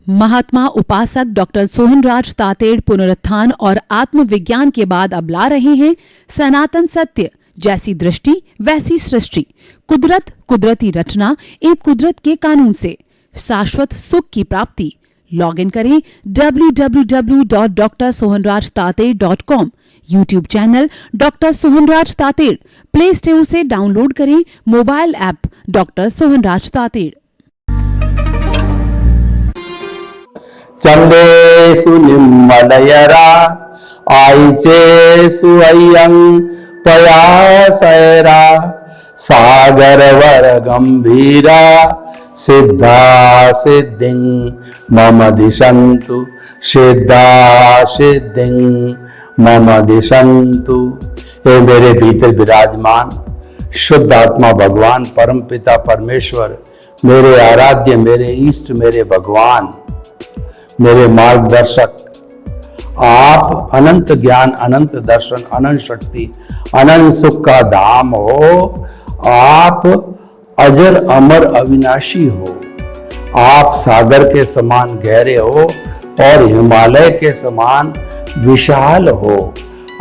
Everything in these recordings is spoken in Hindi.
महात्मा उपासक डॉक्टर सोहनराज तातेड़ पुनरुत्थान और आत्मविज्ञान के बाद अब ला रहे हैं सनातन सत्य, जैसी दृष्टि वैसी सृष्टि, कुदरत, कुदरती रचना एवं कुदरत के कानून से शाश्वत सुख की प्राप्ति। लॉग इन करें www.drsohanrajtated.com, YouTube channel doctor Sohanraj Tated, play store से डाउनलोड करें mobile app doctor Sohanraj Tated. चंदेषु निम्मलयरा आईचेषु अय्यं पयासैरा सागरवर गंभीरा सिद्धा सिद्धिं मम दिशन्तु सिद्धा सिद्धिं मम दिशन्तु। हे मेरे भीतर विराजमान शुद्ध आत्मा भगवान परम पिता परमेश्वर, मेरे आराध्य, मेरे इष्ट, मेरे भगवान, मेरे मार्गदर्शक, आप अनंत ज्ञान, अनंत दर्शन, अनंत शक्ति, अनंत सुख का धाम हो। आप अजर अमर अविनाशी हो। आप सागर के समान गहरे हो और हिमालय के समान विशाल हो।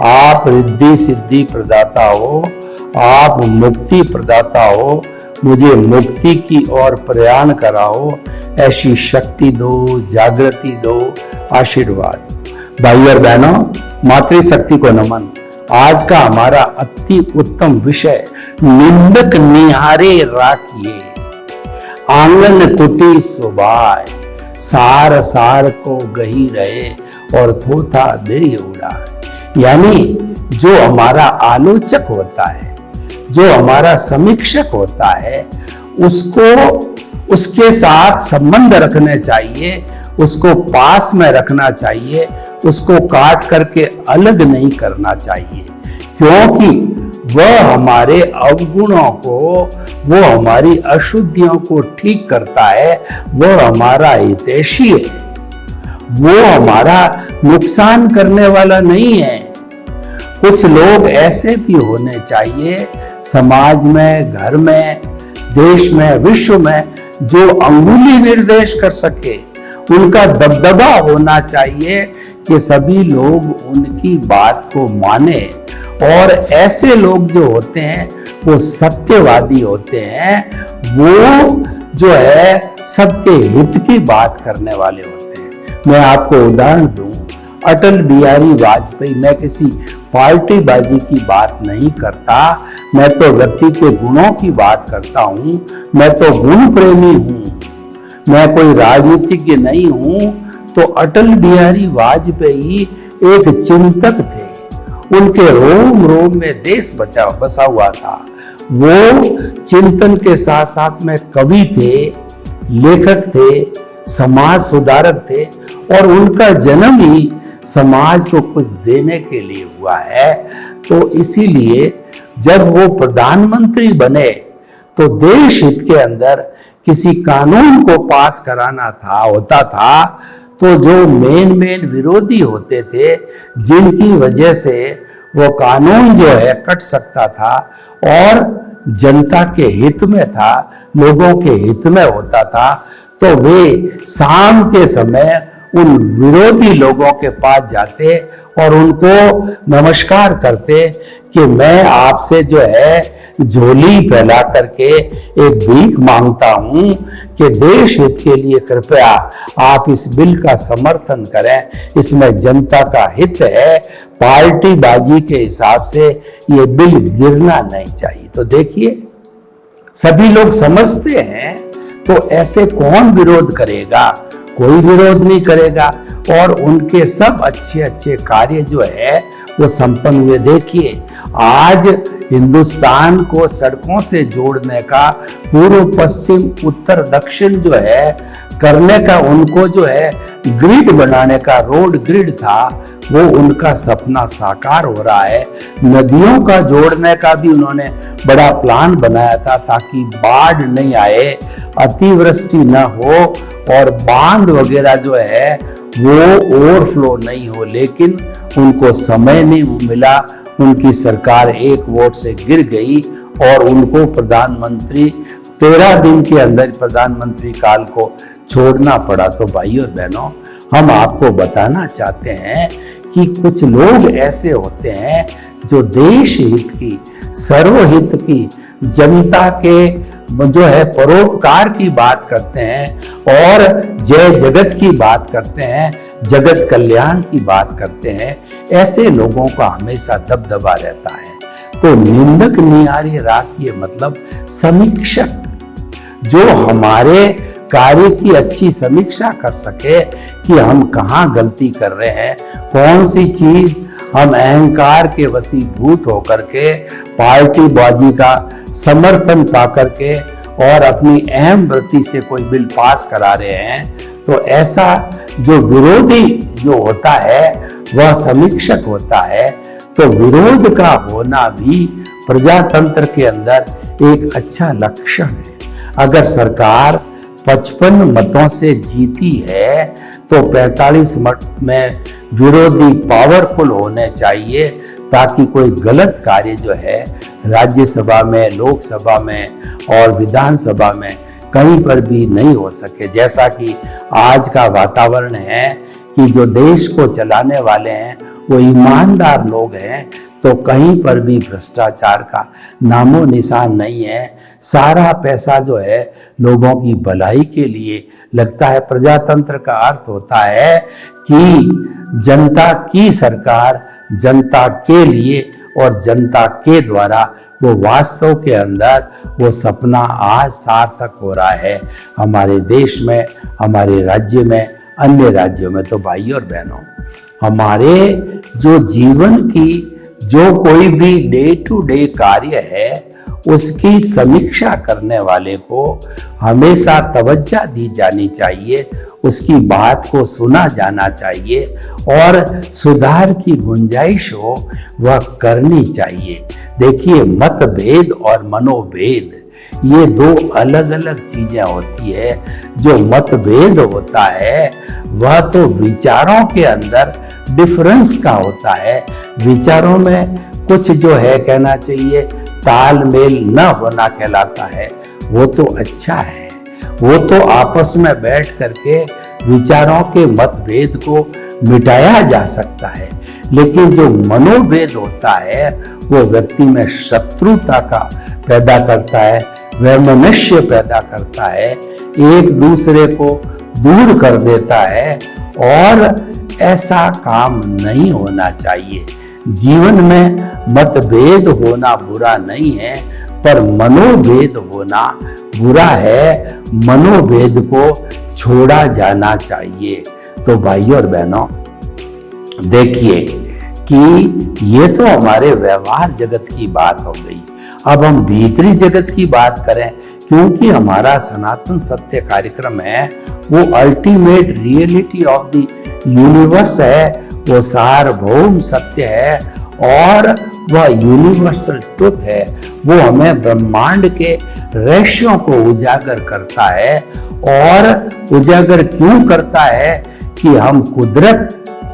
आप रिद्धि सिद्धि प्रदाता हो। आप मुक्ति प्रदाता हो। मुझे मुक्ति की ओर प्रयाण कराओ, ऐसी शक्ति दो, जागृति दो, आशीर्वाद। भाई और बहनों, मातृशक्ति को नमन। आज का हमारा अति उत्तम विषय निंदक निहारे राखिए, आंगन कुटी सुभाए, सार सार को गही रहे और थोथा दे उड़ाए। यानी जो हमारा आलोचक होता है, जो हमारा समीक्षक होता है, उसको उसके साथ संबंध रखने चाहिए, उसको पास में रखना चाहिए, उसको काट करके अलग नहीं करना चाहिए, क्योंकि वह हमारे अवगुणों को, वो हमारी अशुद्धियों को ठीक करता है, वह हमारा हितैषी है, वो हमारा नुकसान करने वाला नहीं है। कुछ लोग ऐसे भी होने चाहिए समाज में, घर में, देश में, विश्व में, जो अंगुली निर्देश कर सके। उनका दबदबा होना चाहिए कि सभी लोग उनकी बात को माने। और ऐसे लोग जो होते हैं वो सत्यवादी होते हैं, वो जो है सबके हित की बात करने वाले होते हैं। मैं आपको उदाहरण दूं, अटल बिहारी वाजपेयी, मैं किसी पार्टीबाजी की बात नहीं करता, मैं तो व्यक्ति के गुणों की बात करता हूं। मैं तो गुण प्रेमी हूं, मैं कोई राजनीतिज्ञ नहीं हूं। तो अटल बिहारी वाजपेयी एक चिंतक थे, उनके रोम रोम में देश बसा हुआ था। वो चिंतन के साथ साथ में कवि थे, लेखक थे, समाज सुधारक थे, और उनका जन्म ही समाज को कुछ देने के लिए हुआ है। तो इसीलिए जब वो प्रधानमंत्री बने तो देश हित के अंदर किसी कानून को पास कराना होता था, तो जो मेन विरोधी होते थे, जिनकी वजह से वो कानून जो है कट सकता था और जनता के हित में था, लोगों के हित में होता था, तो वे शाम के समय उन विरोधी लोगों के पास जाते और उनको नमस्कार करते कि मैं आपसे जो है झोली फैला करके एक भीख मांगता हूं कि देश हित के लिए कृपया आप इस बिल का समर्थन करें, इसमें जनता का हित है, पार्टीबाजी के हिसाब से ये बिल गिरना नहीं चाहिए। तो देखिए, सभी लोग समझते हैं, तो ऐसे कौन विरोध करेगा? कोई विरोध नहीं करेगा। और उनके सब अच्छे अच्छे कार्य जो है वो संपन्न हुए। देखिए, आज हिंदुस्तान को सड़कों से जोड़ने का, पूर्व पश्चिम उत्तर दक्षिण जो है करने का, उनको जो है ग्रिड बनाने का, रोड ग्रिड था, वो उनका सपना साकार हो रहा है। नदियों का जोड़ने का भी उन्होंने बड़ा प्लान बनाया था, ताकि बाढ़ नहीं आए, अतिवृष्टि न हो और बांध वगैरह जो है वो ओवरफ्लो नहीं हो। लेकिन उनको समय नहीं मिला, उनकी सरकार एक वोट से गिर गई और उनको प्रधानमंत्री 13 दिन के अंदर प्रधानमंत्री काल को छोड़ना पड़ा। तो भाई और बहनों, हम आपको बताना चाहते हैं कि कुछ लोग ऐसे होते हैं जो देश हित की, सर्वहित की, जनता के जो है परोपकार की बात करते हैं और जय जगत की बात करते हैं, जगत कल्याण की बात करते हैं। ऐसे लोगों का हमेशा दबदबा रहता है। तो निंदक निहारे राखिए मतलब समीक्षक, जो हमारे कार्य की अच्छी समीक्षा कर सके कि हम कहाँ गलती कर रहे हैं, कौन सी चीज हम अहंकार के वशीभूत होकर के, पार्टीबाजी का समर्थन पा करके और अपनी अहम वृत्ति से कोई बिल पास करा रहे हैं। तो ऐसा जो विरोधी जो होता है वह समीक्षक होता है। तो विरोध का होना भी प्रजातंत्र के अंदर एक अच्छा लक्षण है। अगर सरकार 55 मतों से जीती है तो 45 मत में विरोधी पावरफुल होने चाहिए, ताकि कोई गलत कार्य जो है राज्यसभा में, लोकसभा में और विधानसभा में कहीं पर भी नहीं हो सके। जैसा कि आज का वातावरण है कि जो देश को चलाने वाले हैं वो ईमानदार लोग हैं, तो कहीं पर भी भ्रष्टाचार का नामो निशान नहीं है। सारा पैसा जो है लोगों की भलाई के लिए लगता है। प्रजातंत्र का अर्थ होता है कि जनता की सरकार, जनता के लिए और जनता के द्वारा, वो वास्तव के अंदर वो सपना आज सार्थक हो रहा है हमारे देश में, हमारे राज्य में, अन्य राज्यों में। तो भाई और बहनों, हमारे जो जीवन की जो कोई भी डे टू डे कार्य है उसकी समीक्षा करने वाले को हमेशा तवज्जो दी जानी चाहिए, उसकी बात को सुना जाना चाहिए और सुधार की गुंजाइश हो वह करनी चाहिए। देखिए, मतभेद और मनोभेद ये दो अलग अलग चीजें होती है। जो मतभेद होता है वह तो विचारों के अंदर डिफरेंस का होता है। विचारों में कुछ जो है कहना चाहिए तालमेल न होना कहलाता है, वो तो अच्छा है। वो तो आपस में बैठ करके विचारों के मतभेद को मिटाया जा सकता है। लेकिन जो मनोभेद होता है वो व्यक्ति में शत्रुता का पैदा करता है, वैमनस्य पैदा करता है, एक दूसरे को दूर कर देता है और ऐसा काम नहीं होना चाहिए। जीवन में मतभेद होना बुरा नहीं है, पर मनोभेद होना बुरा है। मनोभेद को छोड़ा जाना चाहिए। तो भाइयों और बहनों, देखिए कि ये तो हमारे व्यवहार जगत की बात हो गई। अब हम भीतरी जगत की बात करें, क्योंकि हमारा सनातन सत्य कार्यक्रम है वो ultimate reality of the universe है, वो सार्वभौम सत्य है और वह यूनिवर्सल ट्रुथ है। वो हमें ब्रह्मांड के रहस्यों को उजागर करता है। और उजागर क्यों करता है कि हम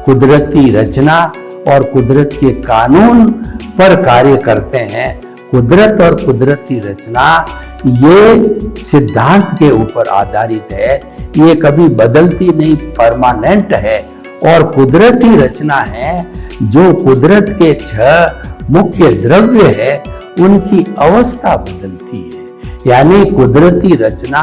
कुदरती रचना और कुदरत के कानून पर कार्य करते हैं। कुदरत और कुदरती रचना ये सिद्धांत के ऊपर आधारित है, ये कभी बदलती नहीं, परमानेंट है। और कुदरती रचना है जो कुदरत के 6 मुख्य द्रव्य है उनकी अवस्था बदलती है। यानी कुदरती रचना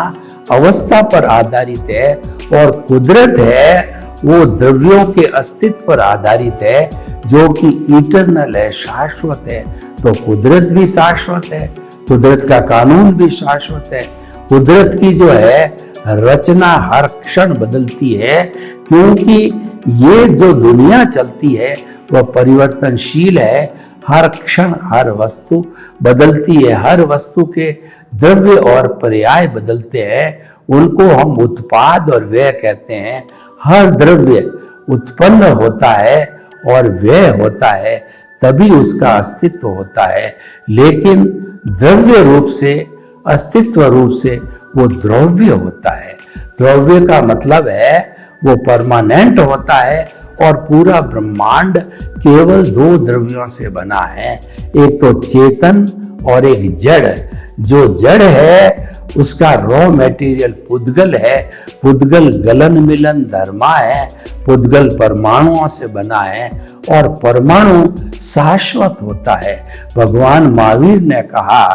अवस्था पर आधारित है और कुदरत है वो द्रव्यों के अस्तित्व पर आधारित है जो कि इटरनल है, शाश्वत है। तो कुदरत भी शाश्वत है, कुदरत का कानून भी शाश्वत है। कुदरत की जो है रचना हर क्षण बदलती है, क्योंकि ये जो दुनिया चलती है वह परिवर्तनशील है। हर क्षण हर वस्तु बदलती है, हर वस्तु के द्रव्य और पर्याय बदलते हैं, उनको हम उत्पाद और व्यय कहते हैं। हर द्रव्य उत्पन्न होता है और व्यय होता है, तभी उसका अस्तित्व होता है। लेकिन द्रव्य रूप से, अस्तित्व रूप से वो द्रव्य होता है। द्रव्य का मतलब है वो परमानेंट होता है और पूरा ब्रह्मांड केवल 2 द्रव्यों से बना है, एक तो चेतन और एक जड़। जो जड़ है उसका रॉ मटेरियल पुद्गल है। पुद्गल गलन मिलन धर्मा है। पुद्गल परमाणुओं से बना है और परमाणु शाश्वत होता है। भगवान महावीर ने कहा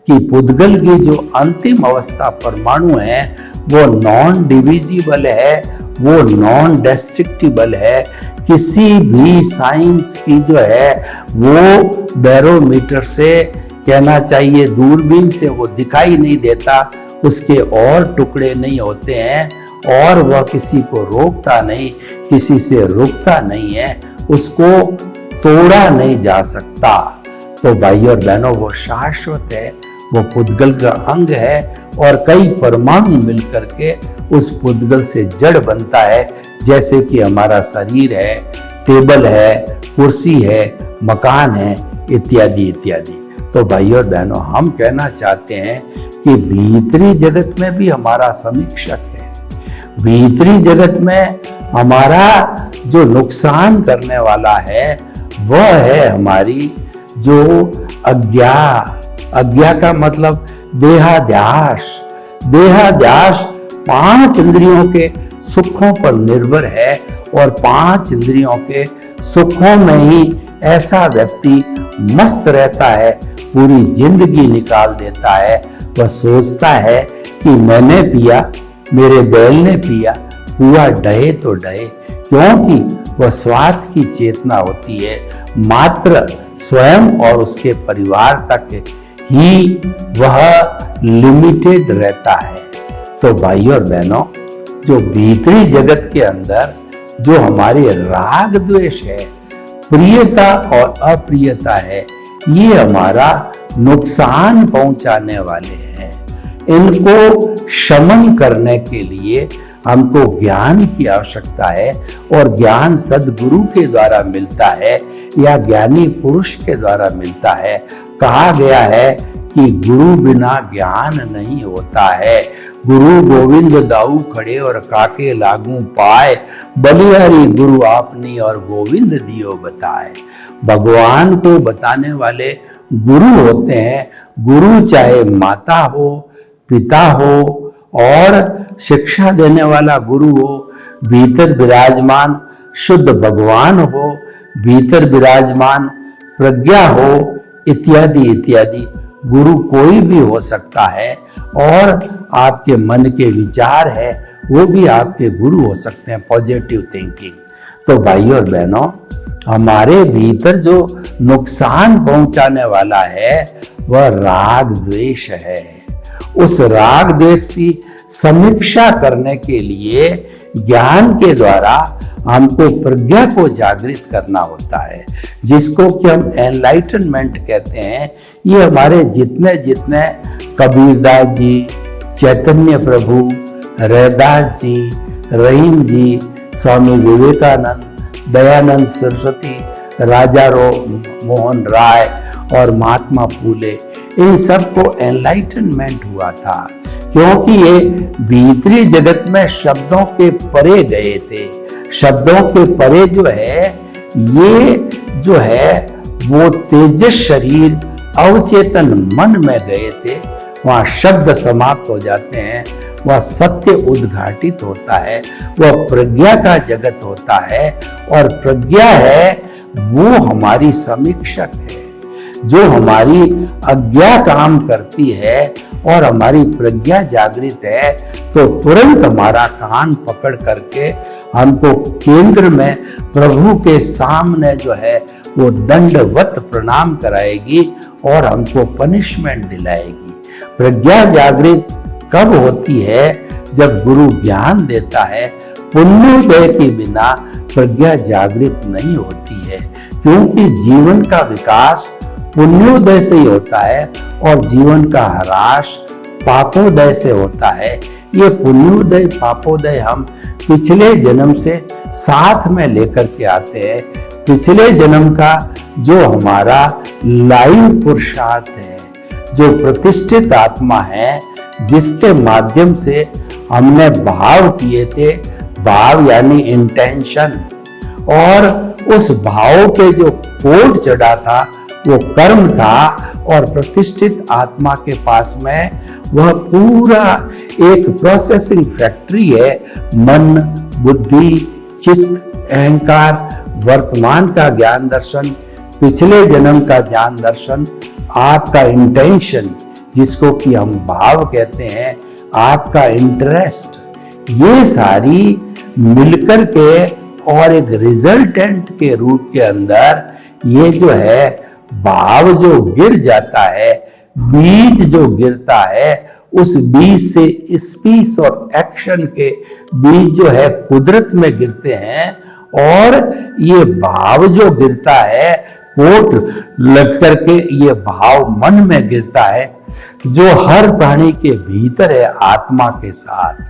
कि पुद्गल की जो अंतिम अवस्था परमाणु है वो नॉन डिविजिबल है, वो नॉन डिस्ट्रक्टिबल है। किसी भी साइंस की जो है वो बैरोमीटर से, कहना चाहिए दूरबीन से, वो दिखाई नहीं देता। उसके और टुकड़े नहीं होते हैं और वह किसी को रोकता नहीं, किसी से रुकता नहीं है, उसको तोड़ा नहीं जा सकता। तो भाई और बहनों, वो शाश्वत है, वो पुद्गल का अंग है और कई परमाणु मिलकर के उस पुद्गल से जड़ बनता है। जैसे कि हमारा शरीर है, टेबल है, कुर्सी है, मकान है, इत्यादि इत्यादि। तो भाई और बहनों, हम कहना चाहते हैं कि भीतरी जगत में भी हमारा समीक्षक है। भीतरी जगत में हमारा जो नुकसान करने वाला है वह है हमारी जो अज्ञा का मतलब देहाध्यास। देहाध्यास 5 इंद्रियों के सुखों पर निर्भर है और 5 इंद्रियों के सुखों में ही ऐसा व्यक्ति मस्त रहता है, पूरी जिंदगी निकाल देता है। वह सोचता है कि मैंने पिया, मेरे बैल ने पिया, हुआ डहे तो डहे, क्योंकि वह स्वार्थ की चेतना होती है। मात्र स्वयं और उसके परिवार तक ही वह लिमिटेड रहता है। तो भाई और बहनों, जो भीतरी जगत के अंदर जो हमारे राग द्वेष है, प्रियता और अप्रियता है, ये हमारा नुकसान पहुंचाने वाले हैं। इनको शमन करने के लिए हमको ज्ञान की आवश्यकता है और ज्ञान सद्गुरु के द्वारा मिलता है या ज्ञानी पुरुष के द्वारा मिलता है। कहा गया है कि गुरु बिना ज्ञान नहीं होता है। गुरु गोविंद दाऊ खड़े और काके लागू पाए, बलिहारी गुरु आपनी और गोविंद दियो बताए। भगवान को बताने वाले गुरु होते हैं। गुरु चाहे माता हो, पिता हो और शिक्षा देने वाला गुरु हो, भीतर विराजमान शुद्ध भगवान हो, भीतर विराजमान प्रज्ञा हो, इत्यादि इत्यादि। गुरु कोई भी हो सकता है और आपके मन के विचार है वो भी आपके गुरु हो सकते हैं, पॉजिटिव थिंकिंग। तो भाई और बहनों, हमारे भीतर जो नुकसान पहुंचाने वाला है वह राग द्वेष है। उस राग द्वेष की समीक्षा करने के लिए ज्ञान के द्वारा हमको प्रज्ञा को जागृत करना होता है, जिसको कि हम एनलाइटनमेंट कहते हैं। ये हमारे जितने जितने कबीरदास जी, चैतन्य प्रभु, रैदास जी, रहीम जी, स्वामी विवेकानंद, दयानंद सरस्वती, राजा मोहन राय और महात्मा फूले, इन सबको एनलाइटनमेंट हुआ था, क्योंकि ये भीतरी जगत में शब्दों के परे गए थे। शब्दों के परे जो है, ये जो है वो तेजस शरीर अवचेतन मन में गए थे। वहाँ शब्द समाप्त हो जाते हैं, वह सत्य उद्घाटित होता है, वह प्रज्ञा का जगत होता है। और प्रज्ञा है वो हमारी समीक्षक है, जो हमारी अज्ञा काम करती है और हमारी प्रज्ञा जागृत है तो तुरंत हमारा कान पकड़ करके हमको केंद्र में प्रभु के सामने जो है वो दंडवत प्रणाम कराएगी और हमको पनिशमेंट दिलाएगी। प्रज्ञा जागृत कब होती है? जब गुरु ज्ञान देता है। पुण्योदय के बिना प्रज्ञा जागृत नहीं होती है, क्योंकि जीवन का विकास पुण्योदय से ही होता है और जीवन का ह्रास पापोदय से होता है। ये पुण्योदय पापोदय हम पिछले जन्म से साथ में लेकर के आते हैं। पिछले जन्म का जो हमारा लाइव पुरुषार्थ है, जो प्रतिष्ठित आत्मा है, जिसके माध्यम से हमने भाव किए थे, भाव यानी इंटेंशन, और उस भाव पे जो कोड चढ़ा था वो कर्म था, और प्रतिष्ठित आत्मा के पास में वह पूरा एक प्रोसेसिंग फैक्ट्री है। मन, बुद्धि, चित्त, अहंकार, वर्तमान का ज्ञान दर्शन, पिछले जन्म का ज्ञान दर्शन, आपका इंटेंशन जिसको कि हम भाव कहते हैं, आपका इंटरेस्ट, ये सारी मिलकर के और एक रिजल्टेंट के रूप के अंदर ये जो है भाव जो गिर जाता है, बीज जो गिरता है, उस बीज से स्पीच और एक्शन के बीज जो है कुदरत में गिरते हैं, और ये भाव जो गिरता है कोट लग करके ये भाव मन में गिरता है, जो हर प्राणी के भीतर है आत्मा के साथ।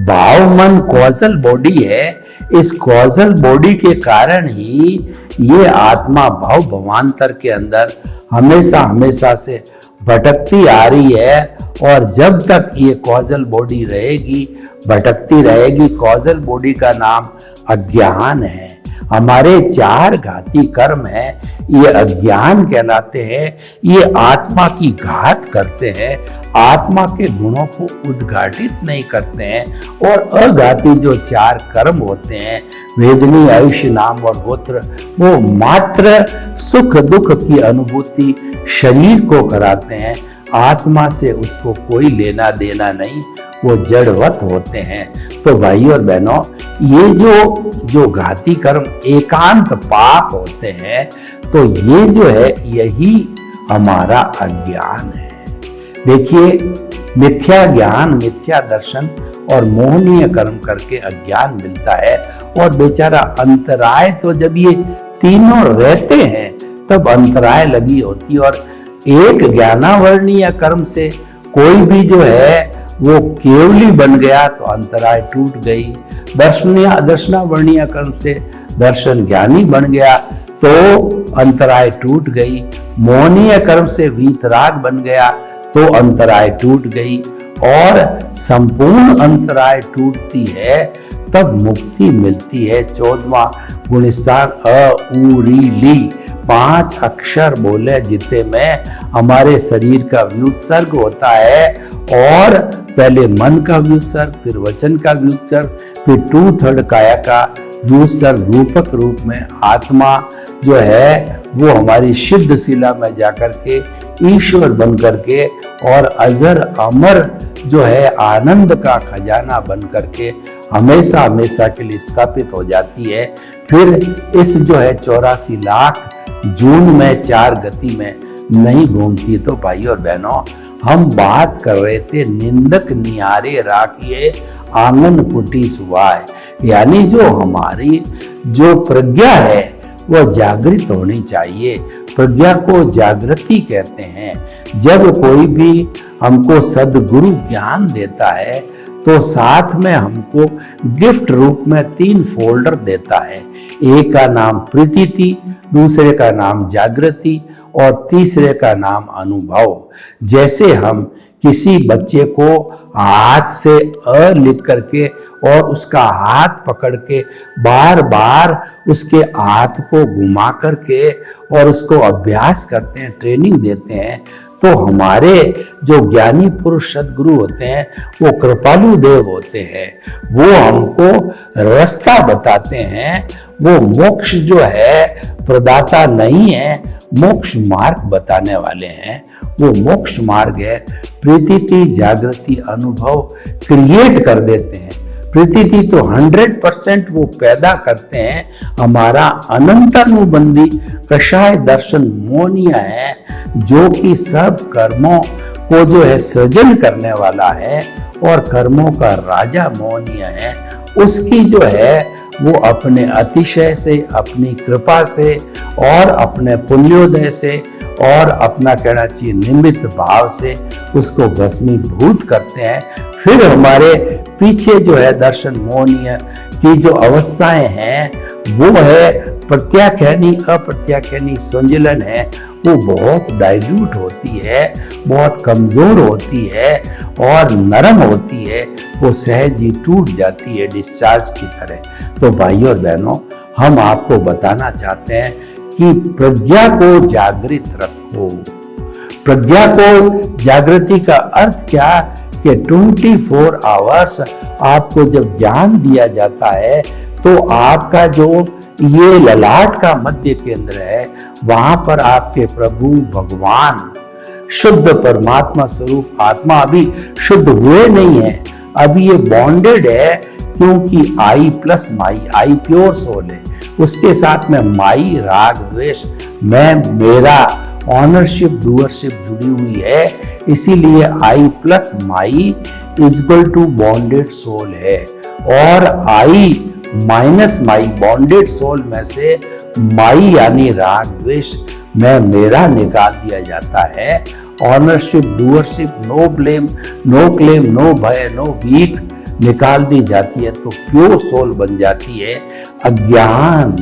भाव मन कॉजल बॉडी है। इस कॉजल बॉडी के कारण ही ये आत्मा भाव भवांतर के अंदर हमेशा हमेशा से भटकती आ रही है, और जब तक ये कॉजल बॉडी रहेगी, भटकती रहेगी। कॉजल बॉडी का नाम अज्ञान है। हमारे 4 घाती कर्म हैं, ये अज्ञान कहलाते हैं। ये आत्मा की घात करते हैं, आत्मा के गुणों को उद्घाटित नहीं करते हैं। और अघाती जो 4 कर्म होते हैं, वेदनी, आयुष्य, नाम और गोत्र, वो मात्र सुख दुख की अनुभूति शरीर को कराते हैं। आत्मा से उसको कोई लेना देना नहीं, वो जड़वत होते हैं। तो भाई और बहनों, ये जो घाती कर्म एकांत पाप होते हैं, तो ये जो है यही हमारा अज्ञान है। देखिए, मिथ्या ज्ञान, मिथ्या दर्शन और मोहनीय कर्म करके अज्ञान मिलता है। और बेचारा अंतराय, तो जब ये तीनों रहते हैं तब अंतराय लगी होती। और एक ज्ञानावर्णीय कर्म से कोई भी जो है वो केवली बन गया तो अंतराय टूट गई। दर्शनावर्णीय कर्म से दर्शन ज्ञानी बन गया तो अंतराय टूट गई। मोहनीय कर्म से वीतराग बन गया तो अंतराय टूट गई। और संपूर्ण अंतराय टूटती है तब मुक्ति मिलती है। 14वां गुणस्थान अ उ री ली 5 अक्षर बोले जिते में हमारे शरीर का व्युत्सर्ग होता है। और पहले मन का व्युत्सर्ग, फिर वचन का व्युत्सर्ग, फिर 2/3 काया का व्युत्सर्ग। रूपक रूप में आत्मा जो है वो हमारी सिद्ध शिला में जाकर के ईश्वर बन करके और अजर अमर जो है आनंद का खजाना बन करके हमेशा हमेशा के लिए स्थापित हो जाती है। फिर इस जो है 84 लाख जून में 4 गति में नहीं घूमती। तो भाई और बहनों, हम बात कर रहे थे निंदक निहारे राखिए आंगन कुटी सुवाय, यानी जो हमारी जो प्रज्ञा है वह जागृत होनी चाहिए। प्रज्ञा को जागृति कहते हैं। जब कोई भी हमको सद्गुरु ज्ञान देता है तो साथ में हमको गिफ्ट रूप में 3 फोल्डर देता है। एक का नाम प्रीतिथि, दूसरे का नाम जागृति और तीसरे का नाम अनुभव। जैसे हम किसी बच्चे को हाथ से अ लिख करके और उसका हाथ पकड़ के बार बार उसके हाथ को घुमा करके और उसको अभ्यास करते हैं, ट्रेनिंग देते हैं, तो हमारे जो ज्ञानी पुरुष सद्गुरु होते हैं वो कृपालु देव होते हैं। वो हमको रास्ता बताते हैं। वो मोक्ष जो है प्रदाता नहीं है, मोक्ष मार्ग बताने वाले हैं। वो मोक्ष मार्ग है। प्रीतिथि, जागृति, अनुभव क्रिएट कर देते हैं। प्रीतिथि तो 100% वो पैदा करते हैं। हमारा अनंतानुबंधी कषाय दर्शन मोनिया है, जो कि सब कर्मों को जो है सृजन करने वाला है और कर्मों का राजा मोनिया है। उसकी जो है वो अपने अतिशय से, अपनी कृपा से और अपने पुण्योदय से और अपना कहना चाहिए निमित्त भाव से उसको भस्मीभूत करते हैं। फिर हमारे पीछे जो है दर्शन मोहनीय की जो अवस्थाएं हैं वो है प्रत्याख्यानी, अप्रत्याख्यानी संजलन है, वो बहुत डाइल्यूट होती है, बहुत कमजोर होती है और नरम होती है। वो सहज ही टूट जाती है डिस्चार्ज की तरह। तो भाइयों और बहनों, हम आपको बताना चाहते हैं कि प्रज्ञा को जागृत रखो। प्रज्ञा को जागृति का अर्थ क्या कि 24 आवर्स आपको जब ज्ञान दिया जाता है तो आपका जो ये ललाट का मध्य केंद्र है, वहां पर आपके प्रभु भगवान शुद्ध परमात्मा स्वरूप आत्मा अभी शुद्ध हुए नहीं है, अभी ये बॉन्डेड है, क्योंकि I plus my, I pure soul है, उसके साथ में माई राग द्वेष, मैं मेरा ऑनरशिप डूअरशिप जुड़ी हुई है, इसीलिए I plus my equal to bonded soul है। और I minus my bonded soul में से माई यानी राग द्वेष, मैं मेरा निकाल दिया जाता है। Ownership doership, no blame, no claim, no भय, नो भीख निकाल दी जाती है, तो प्योर सोल बन जाती है। अज्ञान,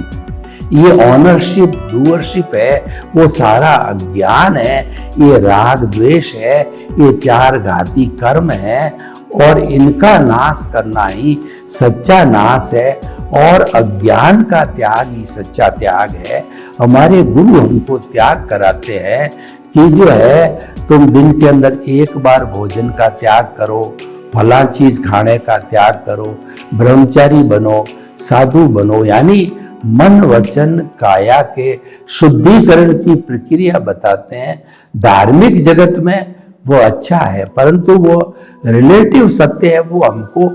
ये ऑनरशिप डूअरशिप है, वो सारा अज्ञान है, ये राग द्वेष है, ये चार घाती कर्म है, और इनका नाश करना ही सच्चा नाश है, और अज्ञान का त्याग ही सच्चा त्याग है। हमारे गुरु हमको त्याग कराते हैं कि जो है तुम दिन के अंदर एक बार भोजन का त्याग करो, फला चीज खाने का त्याग करो, ब्रह्मचारी बनो, साधु बनो, यानी मन वचन काया के शुद्धिकरण की प्रक्रिया बताते हैं। धार्मिक जगत में वो अच्छा है, परंतु वो रिलेटिव सत्य है, वो हमको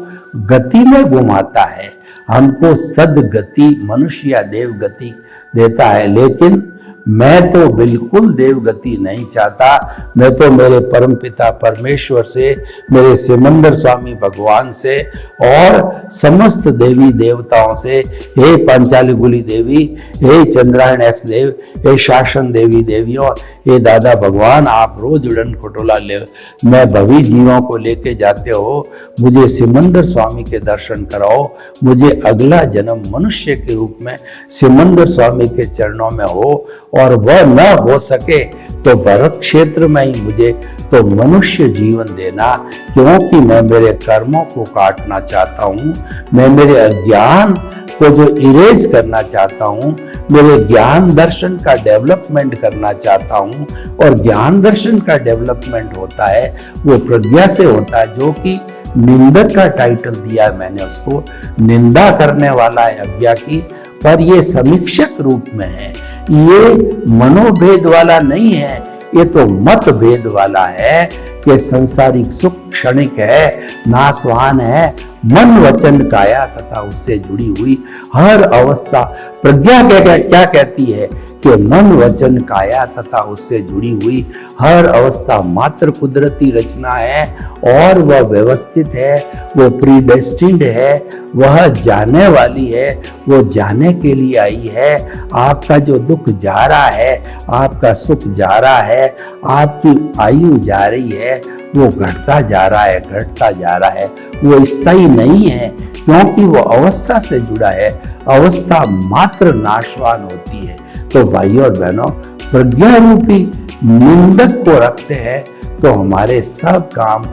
गति में घुमाता है, हमको सदगति मनुष्य या देव गति देता है। लेकिन मैं तो बिल्कुल देवगति नहीं चाहता, मैं तो मेरे परमपिता परमेश्वर से, मेरे सिमंदर स्वामी भगवान से और समस्त देवी देवताओं से, हे पांचाली गुली देवी, हे चंद्रायण एक्स देव, हे शासन देवी देवियों, हे दादा भगवान, आप रोज उड़न खटोला ले मैं भवी जीवों को लेके जाते हो, मुझे सिमंदर स्वामी के दर्शन कराओ, मुझे अगला जन्म मनुष्य के रूप में सिमंदर स्वामी के चरणों में हो, और वह न हो सके तो भरत क्षेत्र में ही मुझे तो मनुष्य जीवन देना, क्योंकि मैं मेरे कर्मों को काटना चाहता हूँ, मैं मेरे अज्ञान को जो इरेज करना चाहता हूँ, मेरे ज्ञान दर्शन का डेवलपमेंट करना चाहता हूँ। और ज्ञान दर्शन का डेवलपमेंट होता है वो प्रज्ञा से होता है, जो कि निंदक का टाइटल दिया है मैंने उसको, निंदा करने वाला है अज्ञा की, पर ये समीक्षक रूप में है, ये मनोभेद वाला नहीं है, ये तो मत भेद वाला है कि संसारिक सुख क्षणिक है, नाशवान है, मन वचन काया तथा उससे जुड़ी हुई हर अवस्था। प्रज्ञा क्या कहती है कि मन वचन काया तथा उससे जुड़ी हुई हर अवस्था मात्र कुदरती रचना है, और वह व्यवस्थित है, वो प्रीडेस्टिन्ड है, वह जाने वाली है, वो जाने के लिए आई है। आपका जो दुख जा रहा है, आपका सुख जा रहा है, आपकी आयु जा रही है, वो घटता जा रहा है, घटता जा रहा है, वो स्थायी नहीं है, क्योंकि वो अवस्था से जुड़ा है, अवस्था मात्र नाशवान होती है। तो भाइयों और बहनों, प्रज्ञा रूपी निंदक को रखते हैं तो हमारे सब काम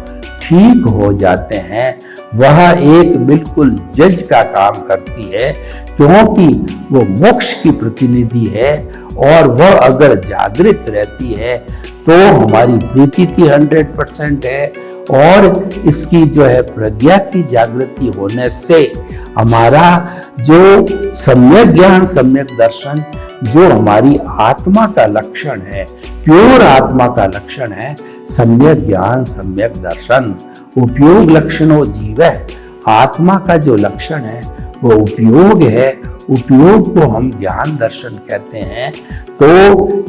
ठीक हो जाते हैं। वह एक बिल्कुल जज का काम करती है, क्योंकि वो मोक्ष की प्रतिनिधि है, और वह अगर जागृत रहती है तो हमारी प्रीति की 100% है, और इसकी जो है प्रज्ञा की जागृति होने से हमारा जो सम्यक ज्ञान सम्यक दर्शन, जो हमारी आत्मा का लक्षण है, प्योर आत्मा का लक्षण है, सम्यक ज्ञान सम्यक दर्शन, उपयोग लक्षण वो जीव है, आत्मा का जो लक्षण है वो उपयोग है, उपयोग को हम ज्ञान दर्शन कहते हैं। तो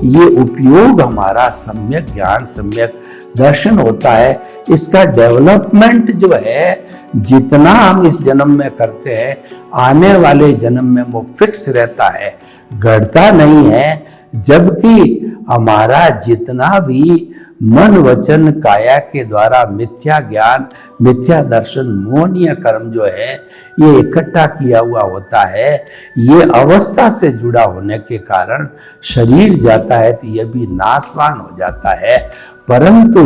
ये उपयोग हमारा सम्यक ज्ञान सम्यक दर्शन होता है। इसका डेवलपमेंट जो है, जितना हम इस जन्म में करते हैं, आने वाले जन्म में वो फिक्स रहता है, घटता नहीं है। जबकि हमारा जितना भी मन वचन काया के द्वारा मिथ्या ज्ञान मिथ्या दर्शन मोहनीय कर्म जो है, ये इकट्ठा किया हुआ होता है, ये अवस्था से जुड़ा होने के कारण शरीर जाता है तो ये भी नाशवान हो जाता है। परंतु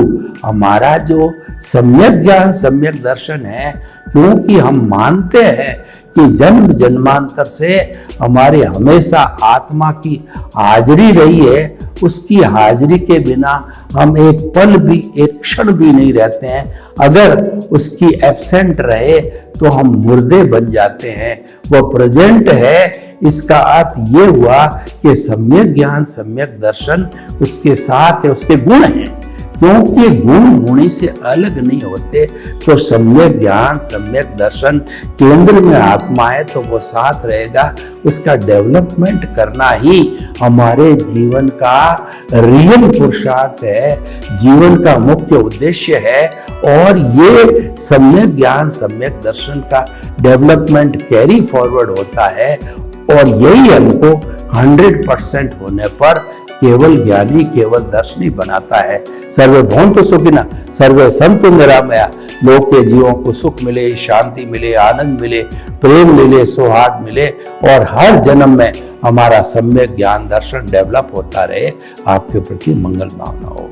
हमारा जो सम्यक ज्ञान सम्यक दर्शन है, क्योंकि हम मानते हैं कि जन्म जन्मांतर से हमारे हमेशा आत्मा की हाजिरी रही है, उसकी हाजिरी के बिना हम एक पल भी एक क्षण भी नहीं रहते हैं। अगर उसकी एब्सेंट रहे तो हम मुर्दे बन जाते हैं। वह प्रेजेंट है, इसका अर्थ ये हुआ कि सम्यक ज्ञान सम्यक दर्शन उसके साथ है, उसके गुण हैं। क्योंकि गुण गुणी से अलग नहीं होते, तो सम्यक ज्ञान सम्यक दर्शन केंद्र में आत्मा है तो वो साथ रहेगा। उसका डेवलपमेंट करना ही हमारे जीवन का रियल पुरुषार्थ है, जीवन का मुख्य उद्देश्य है। और ये सम्यक ज्ञान सम्यक दर्शन का डेवलपमेंट कैरी फॉरवर्ड होता है, और यही हमको 100% होने पर केवल ज्ञानी केवल दर्शनी बनाता है। सर्वे भवन्तु सुखिनः, सर्वे सन्तु निरामया। लोक के जीवों को सुख मिले, शांति मिले, आनंद मिले, प्रेम मिले, सौहार्द मिले, और हर जन्म में हमारा सम्यक ज्ञान दर्शन डेवलप होता रहे। आपके प्रति मंगल भावना हो।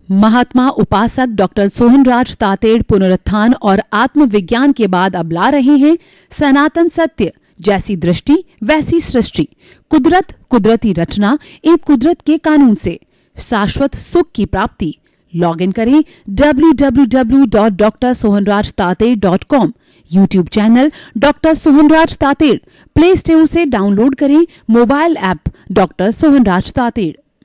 महात्मा उपासक डॉक्टर सोहनराज तातेड़ पुनरुत्थान और आत्मविज्ञान के बाद अब ला रहे हैं सनातन सत्य, जैसी दृष्टि वैसी सृष्टि, कुदरत कुदरती रचना एवं कुदरत के कानून से शाश्वत सुख की प्राप्ति। लॉगिन करें www.drsohanrajtated.com, YouTube channel doctor Sohanraj Tated, play store से डाउनलोड करें mobile app doctor Sohanraj Tated.